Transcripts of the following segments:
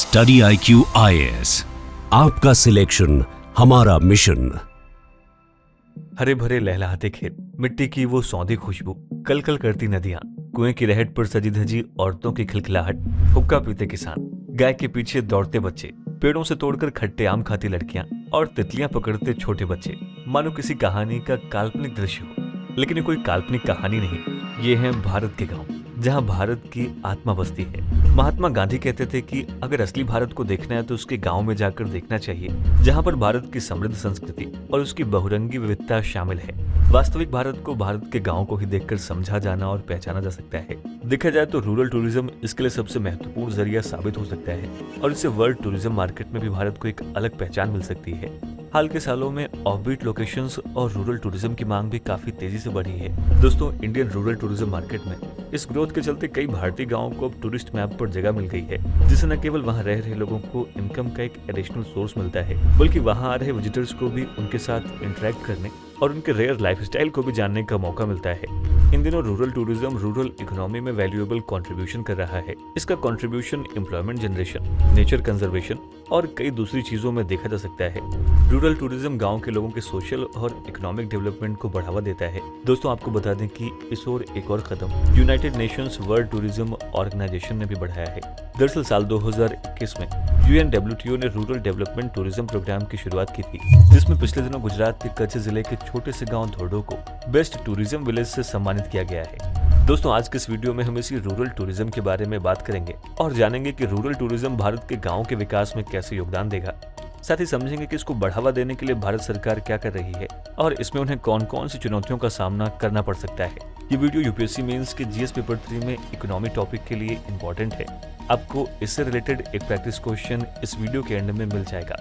Study IQ IAS, आपका selection हमारा mission. हरे भरे लहलहाते खेत, मिट्टी की वो सौंधी खुशबू, कल कल करती नदियां, कुएं की रहट पर सजी धजी औरतों की खिलखिलाहट, हुक्का पीते किसान, गाय के पीछे दौड़ते बच्चे, पेड़ों से तोड़कर खट्टे आम खाती लड़कियां और तितलियां पकड़ते छोटे बच्चे, मानो किसी कहानी का काल्पनिक दृश्य हो। लेकिन ये कोई काल्पनिक कहानी नहीं, ये है भारत के गांव, जहां भारत की आत्मा बसती है। महात्मा गांधी कहते थे कि अगर असली भारत को देखना है तो उसके गांव में जाकर देखना चाहिए, जहां पर भारत की समृद्ध संस्कृति और उसकी बहुरंगी विविधता शामिल है। वास्तविक भारत को भारत के गांव को ही देखकर समझा जाना और पहचाना जा सकता है। देखा जाए तो रूरल टूरिज्म इसके लिए सबसे महत्वपूर्ण जरिया साबित हो सकता है और इससे वर्ल्ड टूरिज्म मार्केट में भी भारत को एक अलग पहचान मिल सकती है। हाल के सालों में ऑफबीट लोकेशंस और रूरल टूरिज्म की मांग भी काफी तेजी से बढ़ी है। दोस्तों, इंडियन रूरल टूरिज्म मार्केट में इस ग्रोथ के चलते कई भारतीय गांवों को अब टूरिस्ट मैप पर जगह मिल गई है, जिससे न केवल वहां रह रहे लोगों को इनकम का एक एडिशनल सोर्स मिलता है, बल्कि वहां आ रहे विजिटर्स को भी उनके साथ इंटरेक्ट करने और उनके रेयर लाइफस्टाइल को भी जानने का मौका मिलता है। इन दिनों रूरल टूरिज्म रूरल इकोनॉमी में वैल्यूएबल कंट्रीब्यूशन कर रहा है। इसका contribution employment generation, nature conservation और कई दूसरी चीजों में देखा जा सकता है। रूरल टूरिज्म गांव के लोगों के सोशल और इकोनॉमिक डेवलपमेंट को बढ़ावा देता है। दोस्तों, आपको बता दें कि इस ओर एक और कदम United Nations World Tourism Organization ने भी बढ़ाया है। दरअसल साल 2021 में UNWTO ने रूरल डेवलपमेंट टूरिज्म प्रोग्राम की शुरुआत की थी, जिसमें पिछले दिनों गुजरात के कच्छ जिले के छोटे से गांव धोर्डो को बेस्ट टूरिज्म विलेज से सम्मानित किया गया है। दोस्तों, आज के इस वीडियो में हम इसी रूरल टूरिज्म के बारे में बात करेंगे और जानेंगे कि रूरल टूरिज्म भारत के गाँव के विकास में कैसे योगदान देगा। साथ ही समझेंगे कि इसको बढ़ावा देने के लिए भारत सरकार क्या कर रही है और इसमें उन्हें कौन कौन सी चुनौतियों का सामना करना पड़ सकता है। ये वीडियो UPSC मेंस के GS पेपर 3 में इकोनॉमी टॉपिक के लिए इम्पोर्टेंट है। आपको इससे रिलेटेड एक प्रैक्टिस क्वेश्चन इस वीडियो के एंड में मिल जाएगा।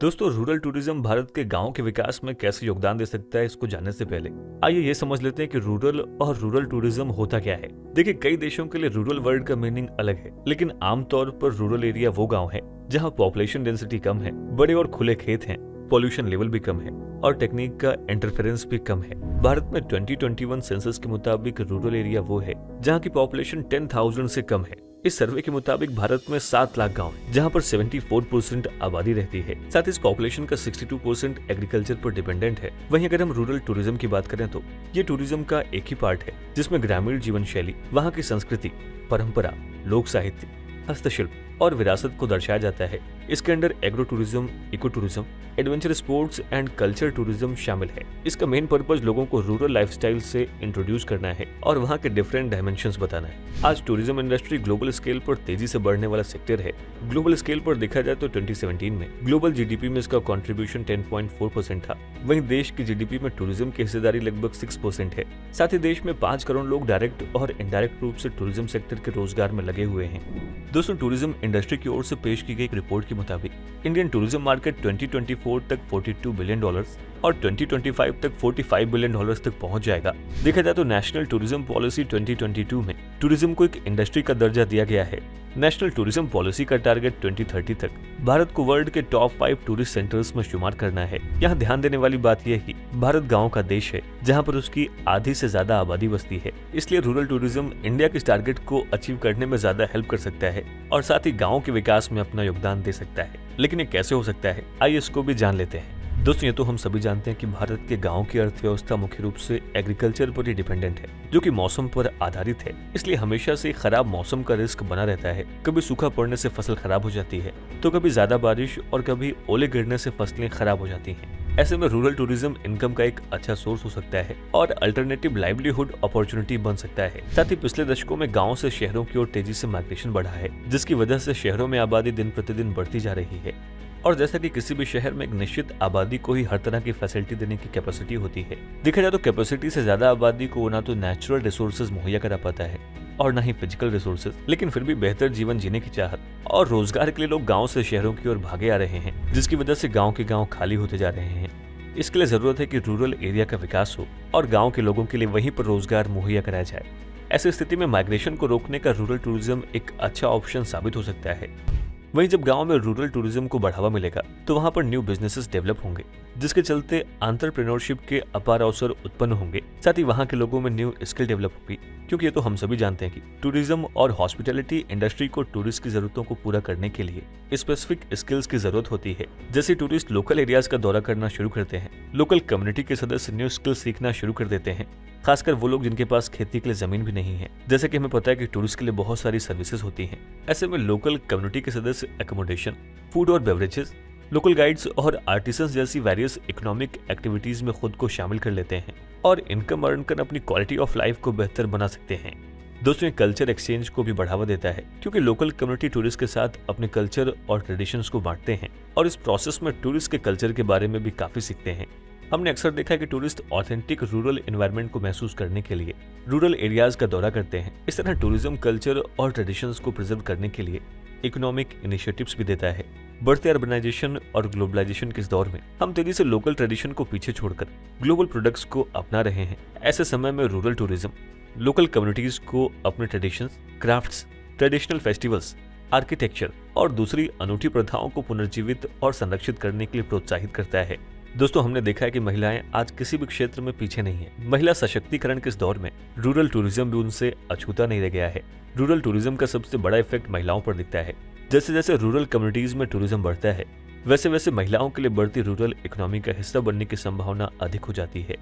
दोस्तों, रूरल टूरिज्म भारत के गांव के विकास में कैसे योगदान दे सकता है, इसको जानने से पहले आइए ये समझ लेते हैं कि रूरल और रूरल टूरिज्म होता क्या है। देखिए, कई देशों के लिए रूरल वर्ड का मीनिंग अलग है, लेकिन आमतौर पर रूरल एरिया वो गांव है जहां पॉपुलेशन डेंसिटी कम है, बड़े और खुले खेत हैं, पॉल्यूशन लेवल भी कम है और टेक्निक का इंटरफेरेंस भी कम है। भारत में 2021 सेंसस के मुताबिक रूरल एरिया वो है जहां की पॉपुलेशन 10,000 से कम है। इस सर्वे के मुताबिक भारत में 7 लाख गांव हैं, जहां पर 74% आबादी रहती है। साथ ही इस पॉपुलेशन का 62% एग्रीकल्चर पर डिपेंडेंट है। वहीं अगर हम रूरल टूरिज्म की बात करें तो ये टूरिज्म का एक ही पार्ट है, जिसमें ग्रामीण जीवन शैली, वहाँ की संस्कृति, परंपरा, लोक साहित्य, हस्तशिल्प और विरासत को दर्शाया जाता है। इसके अंदर agro tourism, eco tourism, adventure sports and culture tourism शामिल है। इसका मेन पर्पज लोगों को रूरल लाइफस्टाइल से इंट्रोड्यूस करना है और वहाँ के डिफरेंट डायमेंशंस बताना है। आज टूरिज्म इंडस्ट्री ग्लोबल स्केल पर तेजी से बढ़ने वाला सेक्टर है। ग्लोबल स्केल पर देखा जाए तो 2017 में ग्लोबल GDP में इसका कॉन्ट्रीब्यूशन 10.4% था। वहीं देश की GDP में टूरिज्म की हिस्सेदारी लगभग 6% है। साथ ही देश में 5 करोड़ लोग डायरेक्ट और इनडायरेक्ट रूप से टूरिज्म सेक्टर के रोजगार में लगे हुए हैं। दोस्तों, टूरिज्म इंडस्ट्री की ओर से पेश की गई एक रिपोर्ट के मुताबिक इंडियन टूरिज्म मार्केट 2024 तक $42 बिलियन और 2025 तक $45 बिलियन तक पहुंच जाएगा। देखा जाए तो नेशनल टूरिज्म पॉलिसी 2022 में टूरिज्म को एक इंडस्ट्री का दर्जा दिया गया है। नेशनल टूरिज्म पॉलिसी का टारगेट 2030 तक भारत को वर्ल्ड के टॉप 5 टूरिस्ट सेंटर्स में शुमार करना है। यहाँ ध्यान देने वाली बात यह है कि भारत गाँव का देश है, जहाँ पर उसकी आधी से ज्यादा आबादी बसती है। इसलिए रूरल टूरिज्म इंडिया के इस टारगेट को अचीव करने में ज्यादा हेल्प कर सकता है और साथ ही गाँव के विकास में अपना योगदान दे सकता है। लेकिन ये कैसे हो सकता है, आइए इसको भी जान लेते हैं। दोस्तों, ये तो हम सभी जानते हैं कि भारत के गांव की अर्थव्यवस्था मुख्य रूप से एग्रीकल्चर पर ही डिपेंडेंट है, जो कि मौसम पर आधारित है। इसलिए हमेशा से खराब मौसम का रिस्क बना रहता है। कभी सूखा पड़ने से फसल खराब हो जाती है, तो कभी ज्यादा बारिश और कभी ओले गिरने से फसलें खराब हो जाती हैं। ऐसे में रूरल टूरिज्म इनकम का एक अच्छा सोर्स हो सकता है और अल्टरनेटिव लाइवलीहुड अपॉर्चुनिटी बन सकता है। साथ ही पिछले दशकों में गाँव से शहरों की ओर तेजी से माइग्रेशन बढ़ा है, जिसकी वजह से शहरों में आबादी दिन प्रतिदिन बढ़ती जा रही है। और जैसा कि किसी भी शहर में एक निश्चित आबादी को ही हर तरह की फैसिलिटी देने की कैपेसिटी होती है, देखा जाए तो कैपेसिटी से ज्यादा आबादी को ना तो नेचुरल रिसोर्सेज मुहैया करा पाता है और ना ही फिजिकल रिसोर्सेज, लेकिन फिर भी बेहतर जीवन जीने की चाहत और रोजगार के लिए लोग गाँव से शहरों की ओर भागे आ रहे हैं, जिसकी वजह से गाँव के गाँव खाली होते जा रहे हैं। इसके लिए जरूरत है कि रूरल एरिया का विकास हो और गाँव के लोगों के लिए वहीं पर रोजगार मुहैया कराया जाए। ऐसी स्थिति में माइग्रेशन को रोकने का रूरल टूरिज्म एक अच्छा ऑप्शन साबित हो सकता है। वहीं जब गांव में रूरल टूरिज्म को बढ़ावा मिलेगा तो वहां पर न्यू बिजनेसेस डेवलप होंगे, जिसके चलते एंटरप्रेन्योरशिप के अपार अवसर उत्पन्न होंगे। साथ ही वहां के लोगों में न्यू स्किल डेवलप होगी, क्योंकि ये तो हम सभी जानते हैं कि टूरिज्म और हॉस्पिटैलिटी इंडस्ट्री को टूरिस्ट की जरूरतों को पूरा करने के लिए स्पेसिफिक स्किल्स की जरूरत होती है। जैसे टूरिस्ट लोकल एरियाज का दौरा करना शुरू करते हैं, लोकल कम्युनिटी के सदस्य न्यू स्किल सीखना शुरू कर देते हैं, खासकर वो लोग जिनके पास खेती के लिए जमीन भी नहीं है। जैसे कि हमें पता है कि टूरिस्ट के लिए बहुत सारी सर्विसेज होती हैं। ऐसे में लोकल कम्युनिटी के सदस्य एकोमोडेशन, फूड और बेवरेजेस, लोकल गाइड्स और आर्टिसंस जैसी वेरियस इकोनॉमिक एक्टिविटीज में खुद को शामिल कर लेते हैं और इनकम अर्न कर अपनी क्वालिटी ऑफ लाइफ को बेहतर बना सकते हैं। दोस्तों, ये कल्चर एक्सचेंज को भी बढ़ावा देता है, क्योंकि लोकल कम्युनिटी टूरिस्ट के साथ अपने कल्चर और ट्रेडिशंस को बांटते हैं और इस प्रोसेस में टूरिस्ट के कल्चर के बारे में भी काफी सीखते हैं। हमने अक्सर देखा है कि टूरिस्ट ऑथेंटिक रूरल एनवायरनमेंट को महसूस करने के लिए रूरल एरियाज का दौरा करते हैं। इस तरह टूरिज्म कल्चर और ट्रेडिशंस को प्रिजर्व करने के लिए इकोनॉमिक इनिशिएटिव्स भी देता है। बढ़ते अर्बनाइजेशन और ग्लोबलाइजेशन के इस दौर में हम तेजी से लोकल ट्रेडिशन को पीछे छोड़कर ग्लोबल प्रोडक्ट्स को अपना रहे हैं। ऐसे समय में रूरल टूरिज्म लोकल कम्युनिटीज को अपने traditions, crafts, traditional festivals, architecture और दूसरी अनूठी प्रथाओं को पुनर्जीवित और संरक्षित करने के लिए प्रोत्साहित करता है। दोस्तों, हमने देखा है कि महिलाएं आज किसी भी क्षेत्र में पीछे नहीं है। महिला सशक्तिकरण के इस दौर में रूरल टूरिज्म भी उनसे अछूता नहीं रह गया है। रूरल टूरिज्म का सबसे बड़ा इफेक्ट महिलाओं पर दिखता है। जैसे जैसे रूरल कम्युनिटीज में टूरिज्म बढ़ता है, वैसे वैसे महिलाओं के लिए बढ़ती रूरल इकोनॉमी का हिस्सा बनने की संभावना अधिक हो जाती है।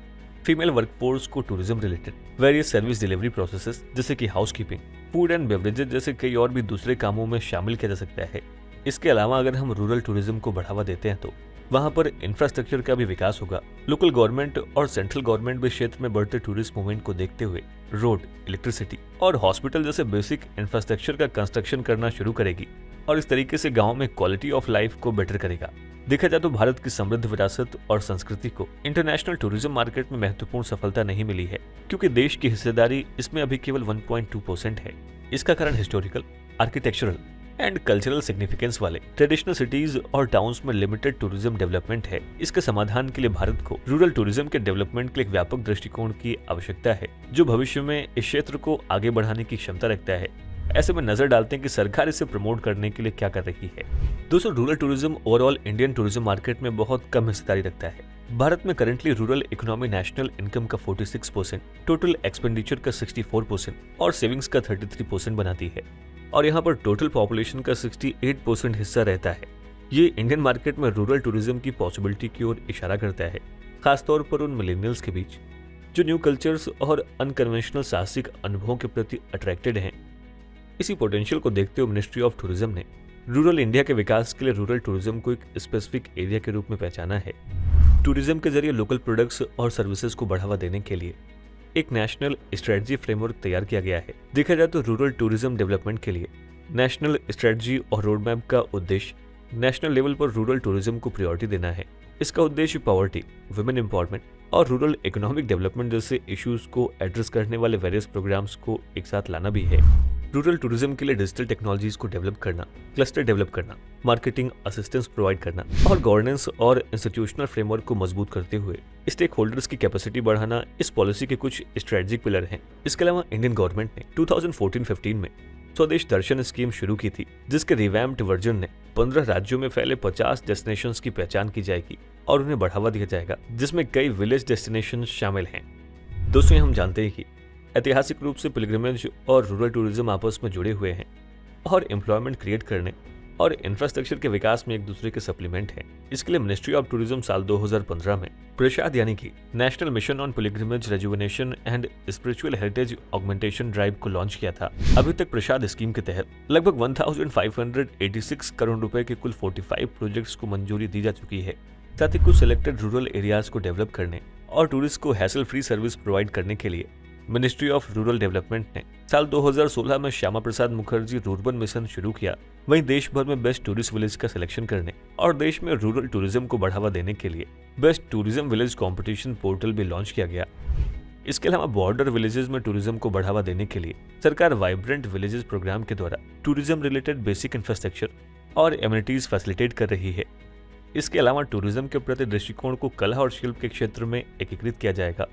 फीमेल वर्कफोर्स को tourism related various service delivery processes जैसे कि हाउसकीपिंग, फूड एंड बेवरेजेस जैसे कई और भी दूसरे कामों में शामिल किया जा सकता है। इसके अलावा अगर हम रूरल टूरिज्म को बढ़ावा देते हैं तो वहां पर इंफ्रास्ट्रक्चर का भी विकास होगा। लोकल गवर्नमेंट और सेंट्रल गवर्नमेंट भी क्षेत्र में बढ़ते टूरिस्ट मूवमेंट को देखते हुए रोड, इलेक्ट्रिसिटी और हॉस्पिटल जैसे बेसिक इंफ्रास्ट्रक्चर का कंस्ट्रक्शन करना शुरू करेगी और इस तरीके से गांव में क्वालिटी ऑफ लाइफ को बेटर करेगा। देखा जाए तो भारत की समृद्ध विरासत और संस्कृति को इंटरनेशनल टूरिज्म मार्केट में महत्वपूर्ण सफलता नहीं मिली है, क्योंकि देश की हिस्सेदारी इसमें अभी केवल 1.2% है। इसका कारण historical, architectural and cultural significance वाले ट्रेडिशनल सिटीज और टाउन्स में लिमिटेड टूरिज्म डेवलपमेंट है। इसके समाधान के लिए भारत को रूरल टूरिज्म के डेवलपमेंट के लिए एक व्यापक दृष्टिकोण की आवश्यकता है, जो भविष्य में इस क्षेत्र को आगे बढ़ाने की क्षमता रखता है। ऐसे में नजर डालते हैं कि सरकार इसे प्रमोट करने के लिए क्या कर रही है। दोस्तों, rural tourism overall Indian tourism market में बहुत कम हिस्सेदारी रखता है। भारत में currently rural economy national income का 46%, टोटल एक्सपेंडिचर का 64% और सेविंग्स का 33% बनाती है और यहाँ पर टोटल पॉपुलेशन का 68% हिस्सा रहता है। ये इंडियन मार्केट में रूरल टूरिज्म की पॉसिबिलिटी की ओर इशारा करता है, खासतौर पर उन मिलेनियल्स के बीच जो न्यू कल्चर्स और अनकन्वेंशनल साहसिक अनुभवों के प्रति अट्रैक्टेड हैं। इसी पोटेंशियल को देखते हुए मिनिस्ट्री ऑफ टूरिज्म ने रूरल इंडिया के विकास के लिए रूरल टूरिज्म को एक स्पेसिफिक एरिया के रूप में पहचाना है। टूरिज्म के जरिए लोकल प्रोडक्ट्स और सर्विसेज को बढ़ावा देने के लिए एक नेशनल स्ट्रेटजी फ्रेमवर्क तैयार किया गया है। देखा जाए तो रूरल टूरिज्म डेवलपमेंट के लिए नेशनल स्ट्रेटजी और रोड मैप का उद्देश्य नेशनल लेवल पर रूरल टूरिज्म को प्रायोरिटी देना है। इसका उद्देश्य पॉवर्टी, वुमेन एम्पावरमेंट और रूरल इकोनॉमिक डेवलपमेंट जैसे इश्यूज को एड्रेस करने वाले वेरियस प्रोग्राम्स को एक साथ लाना भी है। रूरल टूरिज्म के लिए डिजिटल टेक्नोलॉजीज को डेवलप करना, क्लस्टर डेवलप करना, मार्केटिंग असिस्टेंस प्रोवाइड करना और गवर्नेंस और इंस्टीट्यूशनल फ्रेमवर्क को मजबूत करते हुए स्टेक होल्डर्स की कैपेसिटी बढ़ाना इस पॉलिसी के कुछ स्ट्रेटेजिक पिलर हैं। इसके अलावा इंडियन गवर्नमेंट ने 2014-15 में स्वदेश दर्शन स्कीम शुरू की थी, जिसके रिवैम्प्ड वर्जन ने 15 राज्यों में फैले 50 डेस्टिनेशंस की पहचान की जाएगी और उन्हें बढ़ावा दिया जाएगा, जिसमें कई विलेज डेस्टिनेशन शामिल हैं। दोस्तों, हम जानते हैं कि ऐतिहासिक रूप से पिलग्रिमेज और रूरल टूरिज्म आपस में जुड़े हुए हैं और एम्प्लॉयमेंट क्रिएट करने और इंफ्रास्ट्रक्चर के विकास में एक दूसरे के सप्लीमेंट हैं। इसके लिए मिनिस्ट्री ऑफ टूरिज्म साल 2015 में प्रसाद यानी कि national mission on pilgrimage rejuvenation and spiritual heritage augmentation drive को लॉन्च किया था। अभी तक प्रसाद स्कीम के तहत लगभग 1586 करोड़ रुपए के कुल 45 प्रोजेक्ट्स को मंजूरी दी जा चुकी है। साथ ही कुछ सिलेक्टेड रूरल एरियाज को डेवलप करने और टूरिस्ट को हैसल फ्री सर्विस प्रोवाइड करने के लिए मिनिस्ट्री ऑफ रूरल डेवलपमेंट ने साल 2016 में श्यामा प्रसाद मुखर्जी रूरबन मिशन शुरू किया। वहीं देश भर में बेस्ट टूरिस्ट विलेज का सिलेक्शन करने और देश में रूरल टूरिज्म को बढ़ावा देने के लिए best tourism village competition portal भी लॉन्च किया गया। इसके अलावा बॉर्डर विलेजेस में टूरिज्म को बढ़ावा देने के लिए सरकार वाइब्रेंट विलेजेस प्रोग्राम के द्वारा टूरिज्म रिलेटेड बेसिक इंफ्रास्ट्रक्चर और एमिनिटीज फैसिलिटेट कर रही है। इसके अलावा टूरिज्म के प्रति दृष्टिकोण को कला और शिल्प के क्षेत्र में एकीकृत किया जाएगा।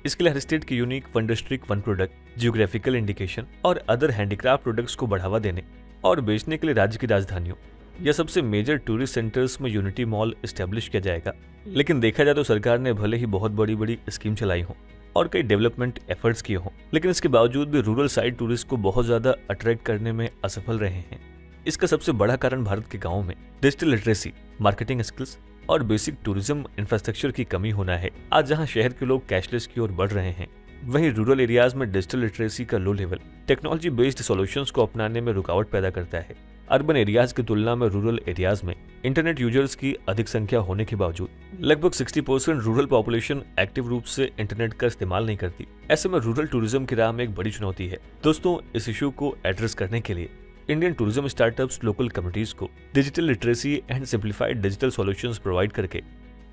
इसके लिए हर स्टेट की unique one district one product, geographical indication और अदर हैंडीक्राफ्ट प्रोडक्ट्स को बढ़ावा देने और बेचने के लिए राज्य की राजधानियों, या सबसे मेजर टूरिस्ट सेंटर्स में यूनिटी मॉल एस्टेब्लिश किया जाएगा। लेकिन देखा जाए तो सरकार ने भले ही बहुत बड़ी बड़ी स्कीम चलाई हो और कई डेवलपमेंट एफर्ट्स किए हों, लेकिन इसके बावजूद भी रूरल साइड टूरिस्ट को बहुत ज्यादा अट्रैक्ट करने में असफल रहे हैं। इसका सबसे बड़ा कारण भारत के गाँव में डिजिटल लिटरेसी, मार्केटिंग स्किल्स और बेसिक टूरिज्म इंफ्रास्ट्रक्चर की कमी होना है। आज जहां शहर के लोग कैशलेस की ओर बढ़ रहे हैं, वहीं रूरल एरियाज में डिजिटल लिटरेसी का low level technology based solutions को अपनाने में रुकावट पैदा करता है। अर्बन एरियाज की तुलना में रूरल एरियाज में इंटरनेट यूजर्स की अधिक संख्या होने के बावजूद लगभग 60% रूरल पॉपुलेशन एक्टिव रूप से इंटरनेट का इस्तेमाल नहीं करती। ऐसे में रूरल टूरिज्म की राह में एक बड़ी चुनौती है। दोस्तों, इस इशू को एड्रेस करने के लिए Indian tourism startups local communities को digital literacy and simplified digital solutions provide करके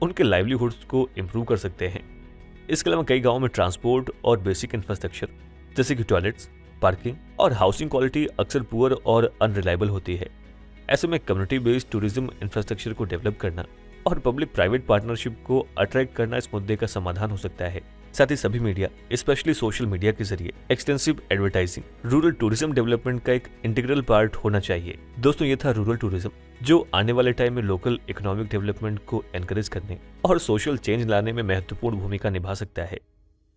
उनके लाइवलीहुड्स को इम्प्रूव कर सकते हैं। इसके अलावा कई गांवों में ट्रांसपोर्ट और बेसिक इंफ्रास्ट्रक्चर जैसे कि टॉयलेट्स, पार्किंग और हाउसिंग क्वालिटी अक्सर पुअर और अनरिलायबल होती है। ऐसे में कम्युनिटी बेस्ड टूरिज्म इंफ्रास्ट्रक्चर को डेवलप करना और पब्लिक प्राइवेट पार्टनरशिप को अट्रैक्ट करना इस मुद्दे का समाधान हो सकता है। साथ ही सभी मीडिया, स्पेशली सोशल मीडिया के जरिए extensive advertising rural tourism development का एक इंटीग्रल पार्ट होना चाहिए। दोस्तों, ये था रूरल टूरिज्म, जो आने वाले टाइम में लोकल इकोनॉमिक डेवलपमेंट को एनकरेज करने और सोशल चेंज लाने में महत्वपूर्ण भूमिका निभा सकता है।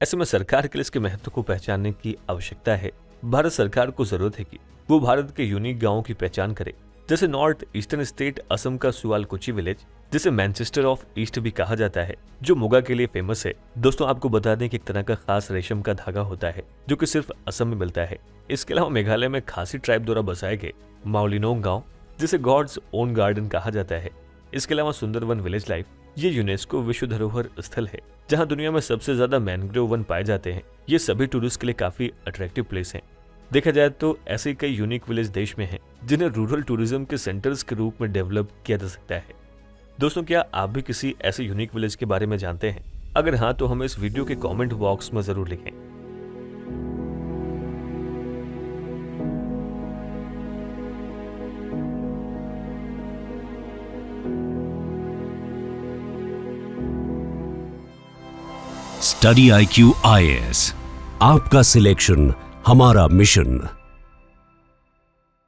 ऐसे में सरकार के लिए इसके महत्व को पहचानने की आवश्यकता है। भारत सरकार को जरूरत है कि वो भारत के यूनिक गाँवों की पहचान करे, जैसे नॉर्थ ईस्टर्न स्टेट असम का सुआलकुची विलेज, जिसे मैनचेस्टर ऑफ ईस्ट भी कहा जाता है, जो मुगा के लिए फेमस है। दोस्तों, आपको बता दें कि एक तरह का खास रेशम का धागा होता है जो कि सिर्फ असम में मिलता है। इसके अलावा मेघालय में खासी ट्राइब द्वारा बसाए गए माउलिनोंग गांव, जिसे गॉड्स ओन गार्डन कहा जाता है। इसके अलावा सुंदरवन विलेज लाइफ, ये यूनेस्को विश्व धरोहर स्थल है जहाँ दुनिया में सबसे ज्यादा मैनग्रोव वन पाए जाते हैं। ये सभी टूरिस्ट के लिए काफी अट्रैक्टिव प्लेस हैं। देखा जाए तो ऐसे कई यूनिक विलेज देश में हैं जिन्हें रूरल टूरिज्म के सेंटर्स के रूप में डेवलप किया जा सकता है। दोस्तों, क्या आप भी किसी ऐसे यूनिक विलेज के बारे में जानते हैं? अगर हाँ, तो हमें इस वीडियो के कमेंट बॉक्स में जरूर लिखें। स्टडी IQ IAS, आपका सिलेक्शन हमारा मिशन।